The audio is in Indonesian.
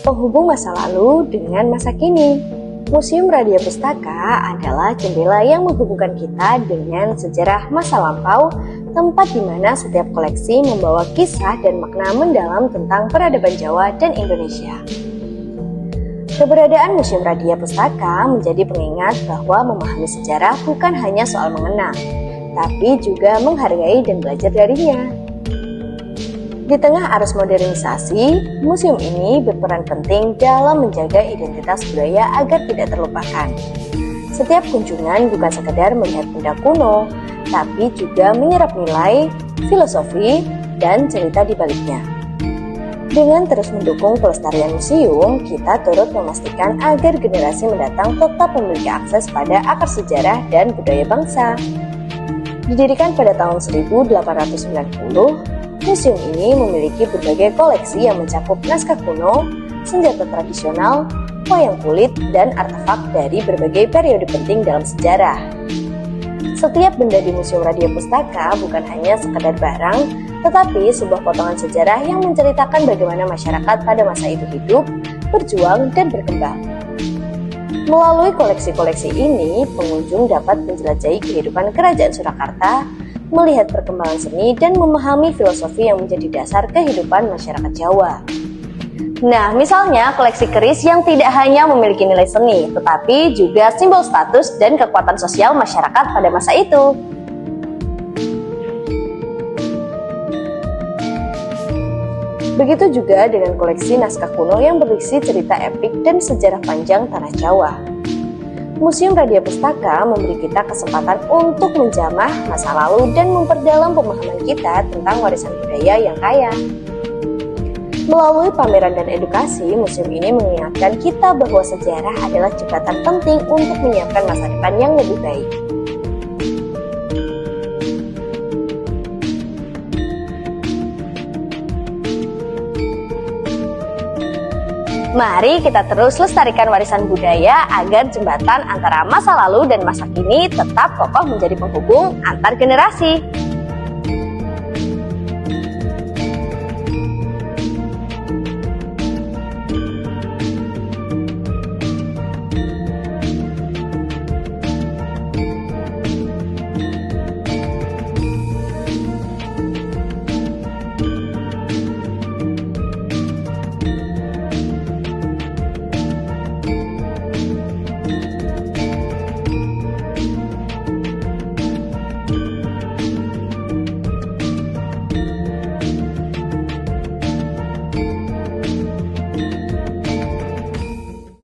Penghubung masa lalu dengan masa kini. Museum Radia Pustaka adalah jendela yang menghubungkan kita dengan sejarah masa lampau, tempat di mana setiap koleksi membawa kisah dan makna mendalam tentang peradaban Jawa dan Indonesia. Keberadaan Museum Radia Pustaka menjadi pengingat bahwa memahami sejarah bukan hanya soal mengenang, tapi juga menghargai dan belajar darinya. Di tengah arus modernisasi, museum ini berperan penting dalam menjaga identitas budaya agar tidak terlupakan. Setiap kunjungan bukan sekedar melihat benda kuno, tapi juga menyerap nilai, filosofi, dan cerita di baliknya. Dengan terus mendukung pelestarian museum, kita turut memastikan agar generasi mendatang tetap memiliki akses pada akar sejarah dan budaya bangsa. Didirikan pada tahun 1890, museum ini memiliki berbagai koleksi yang mencakup naskah kuno, senjata tradisional, wayang kulit, dan artefak dari berbagai periode penting dalam sejarah. Setiap benda di Museum Radia Pustaka bukan hanya sekedar barang, tetapi sebuah potongan sejarah yang menceritakan bagaimana masyarakat pada masa itu hidup, berjuang, dan berkembang. Melalui koleksi-koleksi ini, pengunjung dapat menjelajahi kehidupan Kerajaan Surakarta, melihat perkembangan seni, dan memahami filosofi yang menjadi dasar kehidupan masyarakat Jawa. Nah, misalnya koleksi keris yang tidak hanya memiliki nilai seni, tetapi juga simbol status dan kekuatan sosial masyarakat pada masa itu. Begitu juga dengan koleksi naskah kuno yang berisi cerita epik dan sejarah panjang tanah Jawa. Museum Radia Pustaka memberi kita kesempatan untuk menjamah masa lalu dan memperdalam pemahaman kita tentang warisan budaya yang kaya. Melalui pameran dan edukasi, museum ini mengingatkan kita bahwa sejarah adalah jembatan penting untuk menyiapkan masa depan yang lebih baik. Mari kita terus lestarikan warisan budaya agar jembatan antara masa lalu dan masa kini tetap kokoh menjadi penghubung antar generasi.